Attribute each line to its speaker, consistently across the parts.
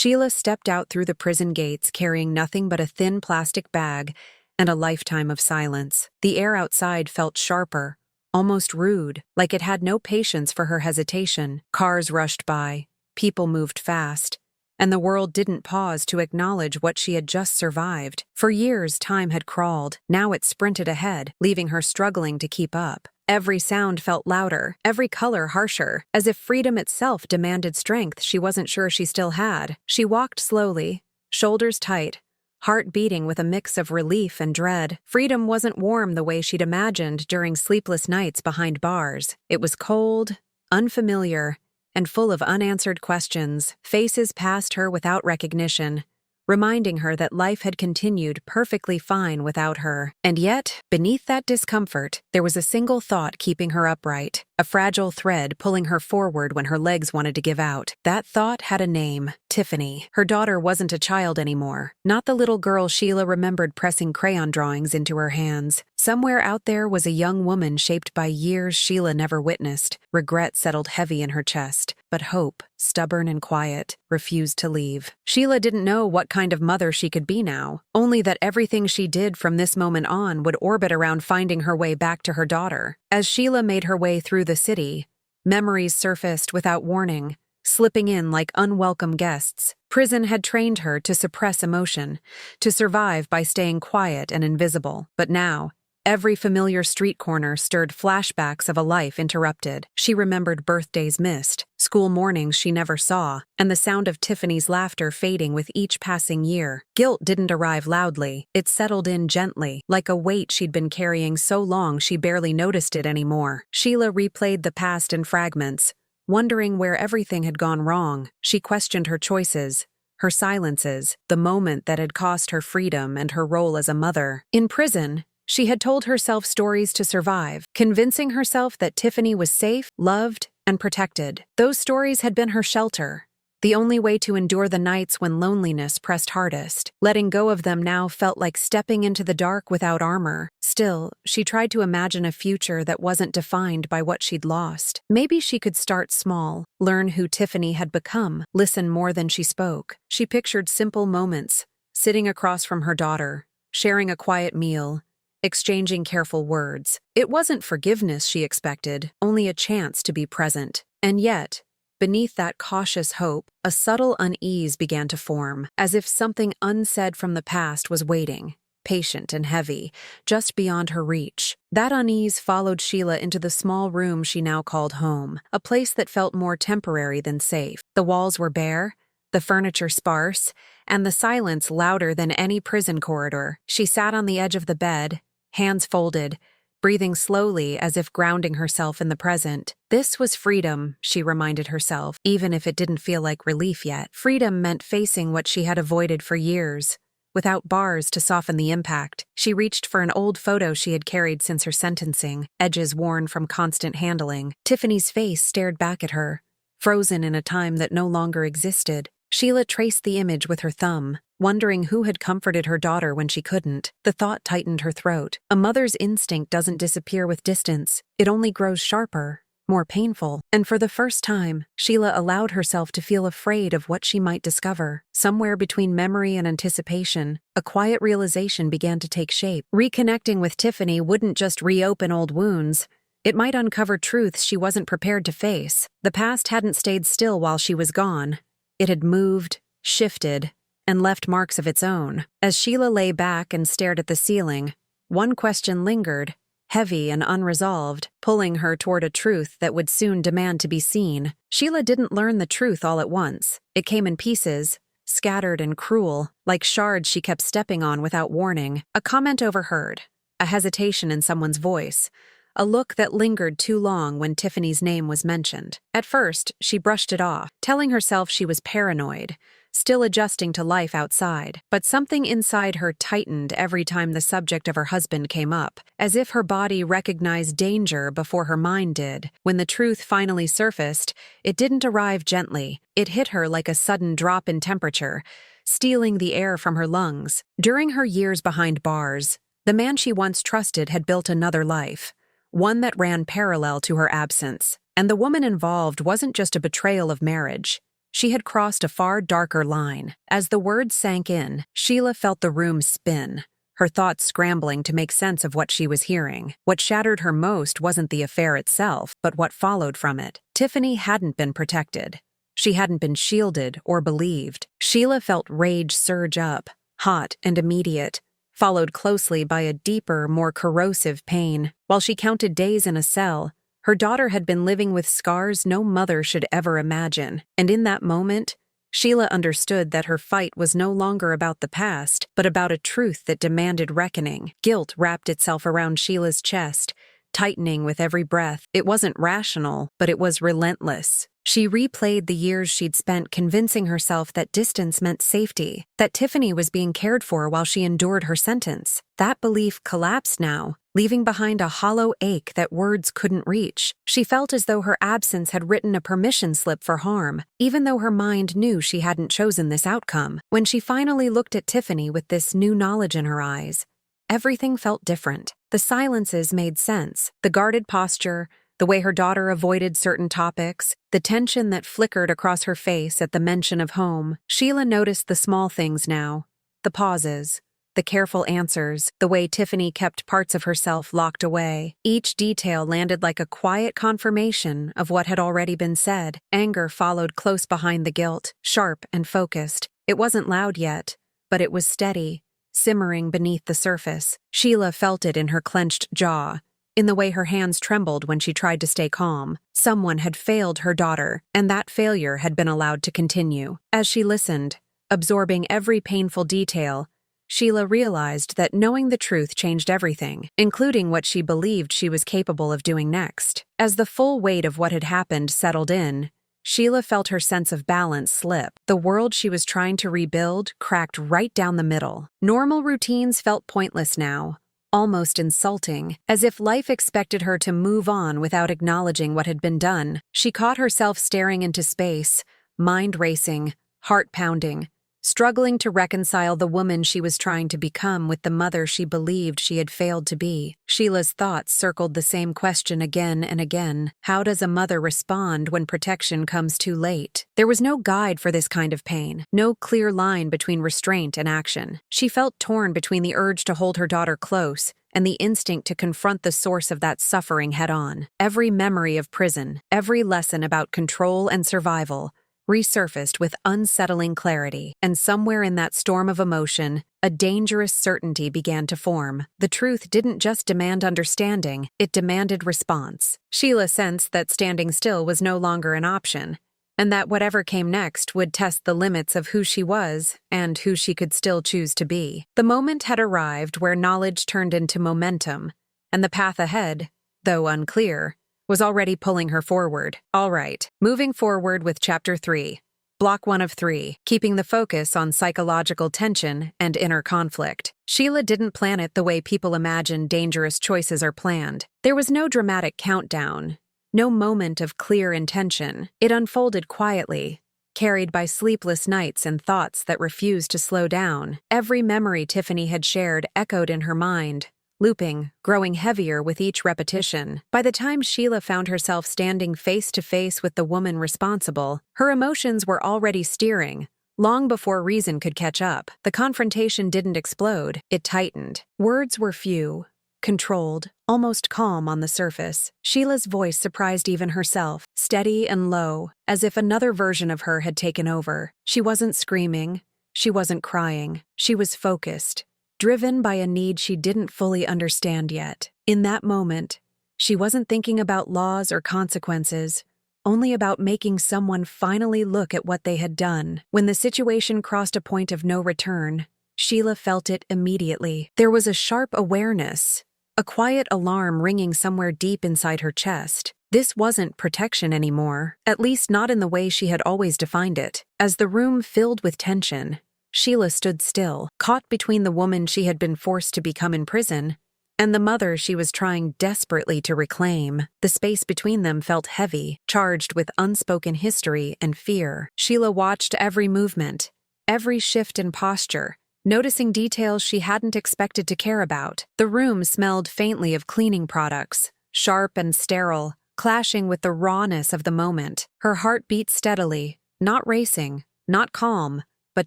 Speaker 1: Sheila stepped out through the prison gates carrying nothing but a thin plastic bag and a lifetime of silence. The air outside felt sharper, almost rude, like it had no patience for her hesitation. Cars rushed by, people moved fast, and the world didn't pause to acknowledge what she had just survived. For years, time had crawled. Now it sprinted ahead, leaving her struggling to keep up. Every sound felt louder, every color harsher, as if freedom itself demanded strength she wasn't sure she still had. She walked slowly, shoulders tight, heart beating with a mix of relief and dread. Freedom wasn't warm the way she'd imagined during sleepless nights behind bars. It was cold, unfamiliar, and full of unanswered questions. Faces passed her without recognition, reminding her that life had continued perfectly fine without her. And yet, beneath that discomfort, there was a single thought keeping her upright, a fragile thread pulling her forward when her legs wanted to give out. That thought had a name: Tiffany. Her daughter wasn't a child anymore, not the little girl Sheila remembered pressing crayon drawings into her hands. Somewhere out there was a young woman shaped by years Sheila never witnessed. Regret settled heavy in her chest, but hope, stubborn and quiet, refused to leave. Sheila didn't know what kind of mother she could be now, only that everything she did from this moment on would orbit around finding her way back to her daughter. As Sheila made her way through the city, memories surfaced without warning, slipping in like unwelcome guests. Prison had trained her to suppress emotion, to survive by staying quiet and invisible. But now, every familiar street corner stirred flashbacks of a life interrupted. She remembered birthdays missed, school mornings she never saw, and the sound of Tiffany's laughter fading with each passing year. Guilt didn't arrive loudly. It settled in gently, like a weight she'd been carrying so long she barely noticed it anymore. Sheila replayed the past in fragments, wondering where everything had gone wrong. She questioned her choices, her silences, the moment that had cost her freedom and her role as a mother. In prison, she had told herself stories to survive, convincing herself that Tiffany was safe, loved, and protected. Those stories had been her shelter, the only way to endure the nights when loneliness pressed hardest. Letting go of them now felt like stepping into the dark without armor. Still, she tried to imagine a future that wasn't defined by what she'd lost. Maybe she could start small, learn who Tiffany had become, listen more than she spoke. She pictured simple moments, sitting across from her daughter, sharing a quiet meal, exchanging careful words. It wasn't forgiveness she expected, only a chance to be present. And yet, beneath that cautious hope, a subtle unease began to form, as if something unsaid from the past was waiting, patient and heavy, just beyond her reach. That unease followed Sheila into the small room she now called home, a place that felt more temporary than safe. The walls were bare, the furniture sparse, and the silence louder than any prison corridor. She sat on the edge of the bed, hands folded, breathing slowly as if grounding herself in the present. This was freedom, she reminded herself, even if it didn't feel like relief yet. Freedom meant facing what she had avoided for years, without bars to soften the impact. She reached for an old photo she had carried since her sentencing, edges worn from constant handling. Tiffany's face stared back at her, frozen in a time that no longer existed. Sheila traced the image with her thumb, wondering who had comforted her daughter when she couldn't. The thought tightened her throat. A mother's instinct doesn't disappear with distance. It only grows sharper, more painful. And for the first time, Sheila allowed herself to feel afraid of what she might discover. Somewhere between memory and anticipation, a quiet realization began to take shape. Reconnecting with Tiffany wouldn't just reopen old wounds. It might uncover truths she wasn't prepared to face. The past hadn't stayed still while she was gone. It had moved, shifted, and left marks of its own. As Sheila lay back and stared at the ceiling, one question lingered, heavy and unresolved, pulling her toward a truth that would soon demand to be seen. Sheila didn't learn the truth all at once. It came in pieces, scattered and cruel, like shards she kept stepping on without warning. A comment overheard, a hesitation in someone's voice, a look that lingered too long when Tiffany's name was mentioned. At first, she brushed it off, telling herself she was paranoid, still adjusting to life outside. But something inside her tightened every time the subject of her husband came up, as if her body recognized danger before her mind did. When the truth finally surfaced, it didn't arrive gently. It hit her like a sudden drop in temperature, stealing the air from her lungs. During her years behind bars, the man she once trusted had built another life, one that ran parallel to her absence. And the woman involved wasn't just a betrayal of marriage. She had crossed a far darker line. As the words sank in, Sheila felt the room spin, her thoughts scrambling to make sense of what she was hearing. What shattered her most wasn't the affair itself, but what followed from it. Tiffany hadn't been protected. She hadn't been shielded or believed. Sheila felt rage surge up, hot and immediate, followed closely by a deeper, more corrosive pain. While she counted days in a cell, her daughter had been living with scars no mother should ever imagine. And in that moment, Sheila understood that her fight was no longer about the past, but about a truth that demanded reckoning. Guilt wrapped itself around Sheila's chest, tightening with every breath. It wasn't rational, but it was relentless. She replayed the years she'd spent convincing herself that distance meant safety, that Tiffany was being cared for while she endured her sentence. That belief collapsed now, leaving behind a hollow ache that words couldn't reach. She felt as though her absence had written a permission slip for harm, even though her mind knew she hadn't chosen this outcome. When she finally looked at Tiffany with this new knowledge in her eyes, everything felt different. The silences made sense. The guarded posture, the way her daughter avoided certain topics, the tension that flickered across her face at the mention of home. Sheila noticed the small things now, the pauses, the careful answers, the way Tiffany kept parts of herself locked away. Each detail landed like a quiet confirmation of what had already been said. Anger followed close behind the guilt, sharp and focused. It wasn't loud yet, but it was steady, simmering beneath the surface. Sheila felt it in her clenched jaw, in the way her hands trembled when she tried to stay calm. Someone had failed her daughter, and that failure had been allowed to continue. As she listened, absorbing every painful detail, Sheila realized that knowing the truth changed everything, including what she believed she was capable of doing next. As the full weight of what had happened settled in, Sheila felt her sense of balance slip. The world she was trying to rebuild cracked right down the middle. Normal routines felt pointless now, almost insulting, as if life expected her to move on without acknowledging what had been done. She caught herself staring into space, mind racing, heart pounding, struggling to reconcile the woman she was trying to become with the mother she believed she had failed to be. Sheila's thoughts circled the same question again and again. How does a mother respond when protection comes too late? There was no guide for this kind of pain, no clear line between restraint and action. She felt torn between the urge to hold her daughter close and the instinct to confront the source of that suffering head-on. Every memory of prison, every lesson about control and survival, resurfaced with unsettling clarity, and somewhere in that storm of emotion, a dangerous certainty began to form. The truth didn't just demand understanding, it demanded response. Sheila sensed that standing still was no longer an option, and that whatever came next would test the limits of who she was and who she could still choose to be. The moment had arrived where knowledge turned into momentum, and the path ahead, though unclear, was already pulling her forward. All right, moving forward with Chapter 3. Block 1 of 3, keeping the focus on psychological tension and inner conflict. Sheila didn't plan it the way people imagine dangerous choices are planned. There was no dramatic countdown, no moment of clear intention. It unfolded quietly, carried by sleepless nights and thoughts that refused to slow down. Every memory Tiffany had shared echoed in her mind, looping, growing heavier with each repetition. By the time Sheila found herself standing face to face with the woman responsible, her emotions were already steering, long before reason could catch up. The confrontation didn't explode, it tightened. Words were few, controlled, almost calm on the surface. Sheila's voice surprised even herself, steady and low, as if another version of her had taken over. She wasn't screaming, she wasn't crying, she was focused, driven by a need she didn't fully understand yet. In that moment, she wasn't thinking about laws or consequences, only about making someone finally look at what they had done. When the situation crossed a point of no return, Sheila felt it immediately. There was a sharp awareness, a quiet alarm ringing somewhere deep inside her chest. This wasn't protection anymore, at least not in the way she had always defined it. As the room filled with tension, Sheila stood still, caught between the woman she had been forced to become in prison and the mother she was trying desperately to reclaim. The space between them felt heavy, charged with unspoken history and fear. Sheila watched every movement, every shift in posture, noticing details she hadn't expected to care about. The room smelled faintly of cleaning products, sharp and sterile, clashing with the rawness of the moment. Her heart beat steadily, Not racing, not calm, but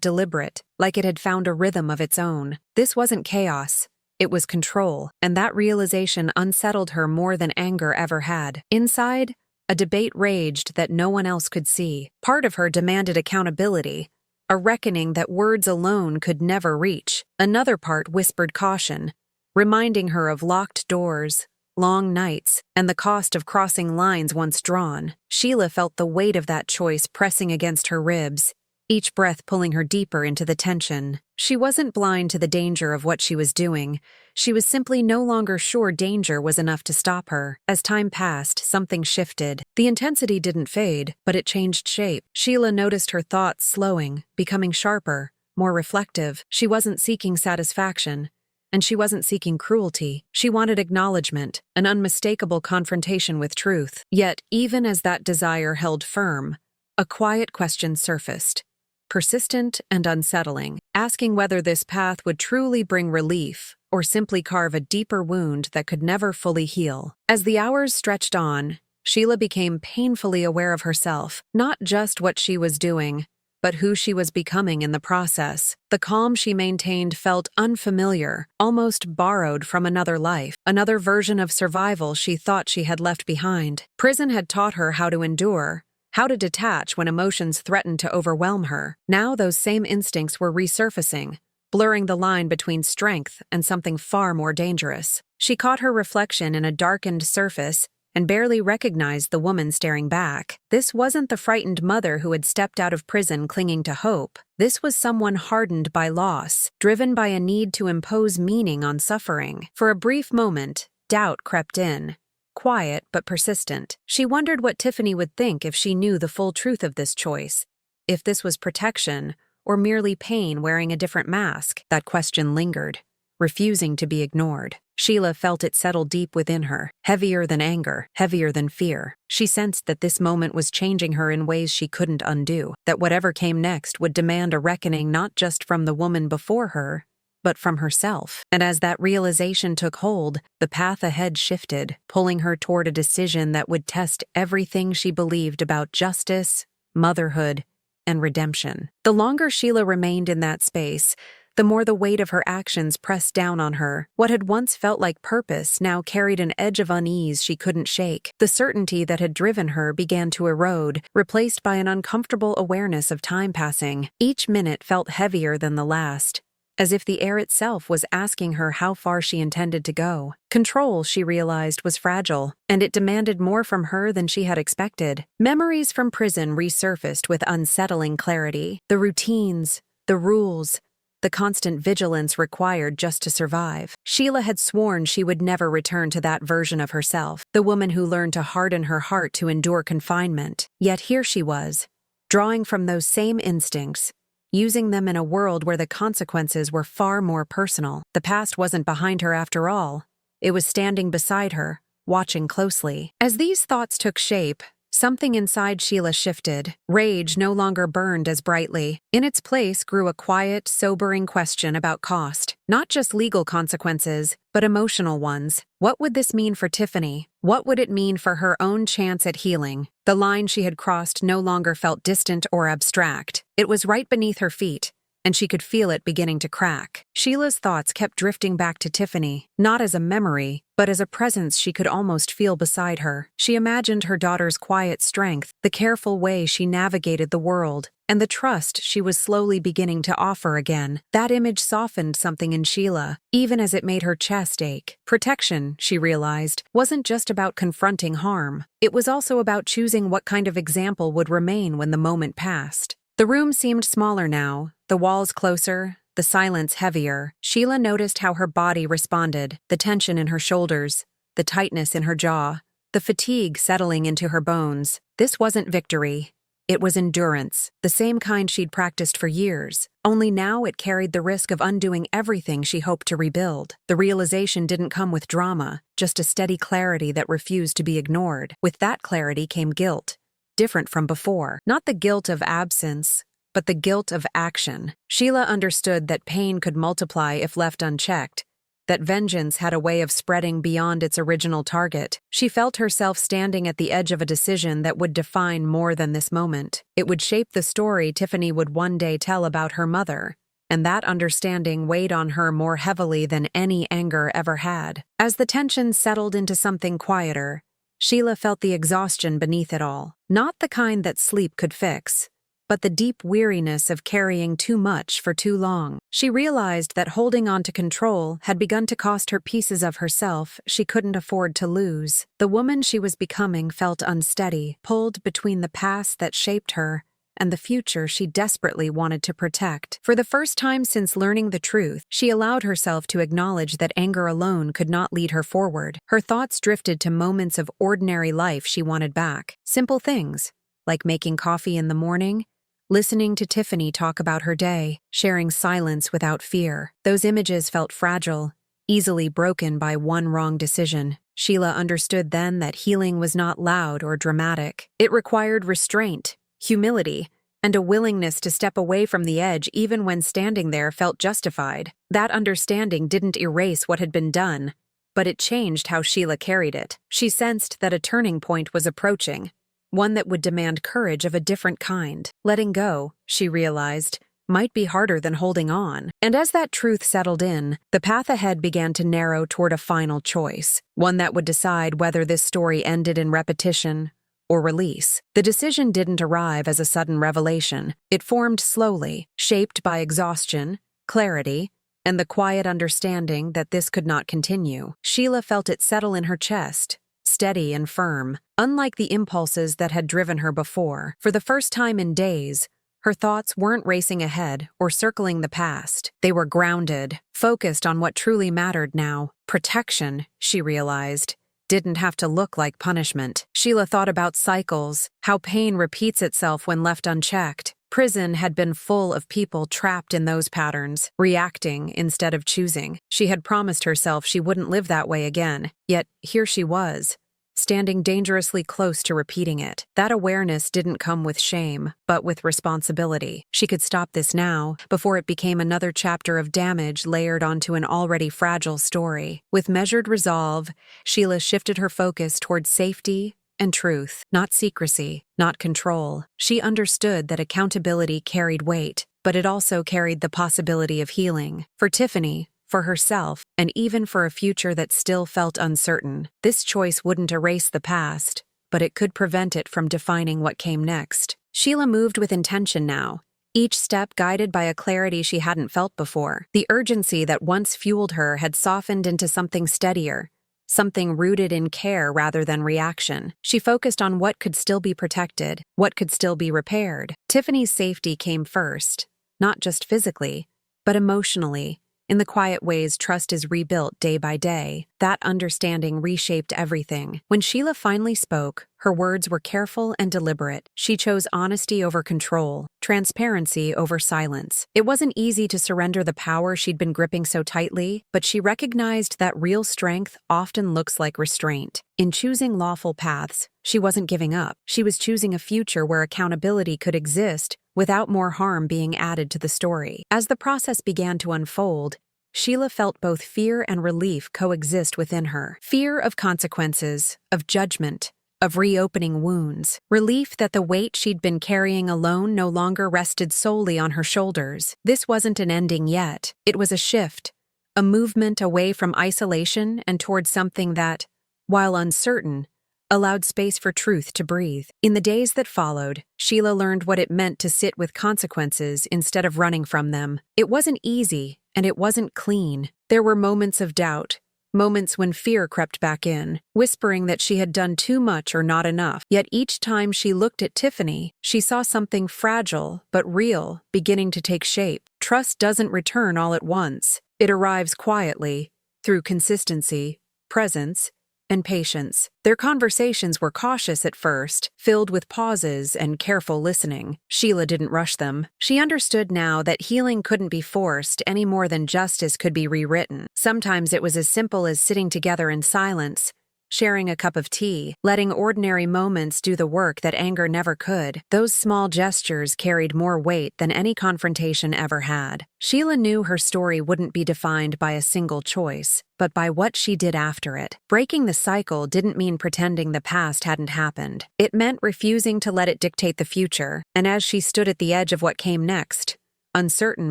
Speaker 1: deliberate, like it had found a rhythm of its own. This wasn't chaos. It was control, and that realization unsettled her more than anger ever had. Inside, a debate raged that no one else could see. Part of her demanded accountability, a reckoning that words alone could never reach. Another part whispered caution, reminding her of locked doors, long nights, and the cost of crossing lines once drawn. Sheila felt the weight of that choice pressing against her ribs, each breath pulling her deeper into the tension. She wasn't blind to the danger of what she was doing. She was simply no longer sure danger was enough to stop her. As time passed, something shifted. The intensity didn't fade, but it changed shape. Sheila noticed her thoughts slowing, becoming sharper, more reflective. She wasn't seeking satisfaction, and she wasn't seeking cruelty. She wanted acknowledgement, an unmistakable confrontation with truth. Yet, even as that desire held firm, a quiet question surfaced, persistent and unsettling, asking whether this path would truly bring relief or simply carve a deeper wound that could never fully heal. As the hours stretched on, Sheila became painfully aware of herself, not just what she was doing, but who she was becoming in the process. The calm she maintained felt unfamiliar, almost borrowed from another life, another version of survival she thought she had left behind. Prison had taught her how to endure, how to detach when emotions threatened to overwhelm her. Now those same instincts were resurfacing, blurring the line between strength and something far more dangerous. She caught her reflection in a darkened surface and barely recognized the woman staring back. This wasn't the frightened mother who had stepped out of prison clinging to hope. This was someone hardened by loss, driven by a need to impose meaning on suffering. For a brief moment, doubt crept in. Quiet but persistent. She wondered what Tiffany would think if she knew the full truth of this choice. If this was protection, or merely pain wearing a different mask. That question lingered, refusing to be ignored. Sheila felt it settle deep within her, heavier than anger, heavier than fear. She sensed that this moment was changing her in ways she couldn't undo, that whatever came next would demand a reckoning not just from the woman before her, but from herself. And as that realization took hold, the path ahead shifted, pulling her toward a decision that would test everything she believed about justice, motherhood, and redemption. The longer Sheila remained in that space, the more the weight of her actions pressed down on her. What had once felt like purpose now carried an edge of unease she couldn't shake. The certainty that had driven her began to erode, replaced by an uncomfortable awareness of time passing. Each minute felt heavier than the last, as if the air itself was asking her how far she intended to go. Control, she realized, was fragile, and it demanded more from her than she had expected. Memories from prison resurfaced with unsettling clarity. The routines, the rules, the constant vigilance required just to survive. Sheila had sworn she would never return to that version of herself, the woman who learned to harden her heart to endure confinement. Yet here she was, drawing from those same instincts, using them in a world where the consequences were far more personal. The past wasn't behind her after all. It was standing beside her, watching closely. As these thoughts took shape, something inside Sheila shifted. Rage no longer burned as brightly. In its place grew a quiet, sobering question about cost. Not just legal consequences, but emotional ones. What would this mean for Tiffany? What would it mean for her own chance at healing? The line she had crossed no longer felt distant or abstract. It was right beneath her feet, and she could feel it beginning to crack. Sheila's thoughts kept drifting back to Tiffany, not as a memory, but as a presence she could almost feel beside her. She imagined her daughter's quiet strength, the careful way she navigated the world, and the trust she was slowly beginning to offer again. That image softened something in Sheila, even as it made her chest ache. Protection, she realized, wasn't just about confronting harm. It was also about choosing what kind of example would remain when the moment passed. The room seemed smaller now, the walls closer, the silence heavier. Sheila noticed how her body responded, the tension in her shoulders, the tightness in her jaw, the fatigue settling into her bones. This wasn't victory. It was endurance, the same kind she'd practiced for years, only now it carried the risk of undoing everything she hoped to rebuild. The realization didn't come with drama, just a steady clarity that refused to be ignored. With that clarity came guilt, different from before. Not the guilt of absence, but the guilt of action. Sheila understood that pain could multiply if left unchecked, that vengeance had a way of spreading beyond its original target. She felt herself standing at the edge of a decision that would define more than this moment. It would shape the story Tiffany would one day tell about her mother, and that understanding weighed on her more heavily than any anger ever had. As the tension settled into something quieter, Sheila felt the exhaustion beneath it all. Not the kind that sleep could fix, but the deep weariness of carrying too much for too long. She realized that holding on to control had begun to cost her pieces of herself she couldn't afford to lose. The woman she was becoming felt unsteady, pulled between the past that shaped her and the future she desperately wanted to protect. For the first time since learning the truth, she allowed herself to acknowledge that anger alone could not lead her forward. Her thoughts drifted to moments of ordinary life she wanted back. Simple things, like making coffee in the morning, listening to Tiffany talk about her day, sharing silence without fear. Those images felt fragile, easily broken by one wrong decision. Sheila understood then that healing was not loud or dramatic. It required restraint, humility, and a willingness to step away from the edge even when standing there felt justified. That understanding didn't erase what had been done, but it changed how Sheila carried it. She sensed that a turning point was approaching, one that would demand courage of a different kind. Letting go, she realized, might be harder than holding on. And as that truth settled in, the path ahead began to narrow toward a final choice, one that would decide whether this story ended in repetition or release. The decision didn't arrive as a sudden revelation. It formed slowly, shaped by exhaustion, clarity, and the quiet understanding that this could not continue. Sheila felt it settle in her chest, steady and firm, unlike the impulses that had driven her before. For the first time in days, her thoughts weren't racing ahead or circling the past. They were grounded, focused on what truly mattered now. Protection, she realized, didn't have to look like punishment. Sheila thought about cycles, how pain repeats itself when left unchecked. Prison had been full of people trapped in those patterns, reacting instead of choosing. She had promised herself she wouldn't live that way again, yet here she was, standing dangerously close to repeating it. That awareness didn't come with shame, but with responsibility. She could stop this now, before it became another chapter of damage layered onto an already fragile story. With measured resolve, Sheila shifted her focus toward safety and truth, not secrecy, not control. She understood that accountability carried weight, but it also carried the possibility of healing. For Tiffany, for herself, and even for a future that still felt uncertain. This choice wouldn't erase the past, but it could prevent it from defining what came next. Sheila moved with intention now, each step guided by a clarity she hadn't felt before. The urgency that once fueled her had softened into something steadier, something rooted in care rather than reaction. She focused on what could still be protected, what could still be repaired. Tiffany's safety came first, not just physically, but emotionally. In the quiet ways trust is rebuilt day by day, that understanding reshaped everything. When Sheila finally spoke, her words were careful and deliberate. She chose honesty over control, transparency over silence. It wasn't easy to surrender the power she'd been gripping so tightly, but she recognized that real strength often looks like restraint. In choosing lawful paths, she wasn't giving up. She was choosing a future where accountability could exist without more harm being added to the story. As the process began to unfold, Sheila felt both fear and relief coexist within her. Fear of consequences, of judgment, of reopening wounds. Relief that the weight she'd been carrying alone no longer rested solely on her shoulders. This wasn't an ending yet. It was a shift, a movement away from isolation and toward something that, while uncertain, allowed space for truth to breathe. In the days that followed, Sheila learned what it meant to sit with consequences instead of running from them. It wasn't easy, and it wasn't clean. There were moments of doubt, moments when fear crept back in, whispering that she had done too much or not enough. Yet each time she looked at Tiffany, she saw something fragile but real beginning to take shape. Trust doesn't return all at once. It arrives quietly, through consistency, presence, and patience. Their conversations were cautious at first, filled with pauses and careful listening. Sheila didn't rush them. She understood now that healing couldn't be forced any more than justice could be rewritten. Sometimes it was as simple as sitting together in silence, sharing a cup of tea, letting ordinary moments do the work that anger never could. Those small gestures carried more weight than any confrontation ever had. Sheila knew her story wouldn't be defined by a single choice, but by what she did after it. Breaking the cycle didn't mean pretending the past hadn't happened. It meant refusing to let it dictate the future, and as she stood at the edge of what came next, uncertain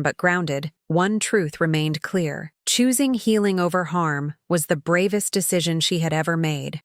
Speaker 1: but grounded, one truth remained clear. Choosing healing over harm was the bravest decision she had ever made.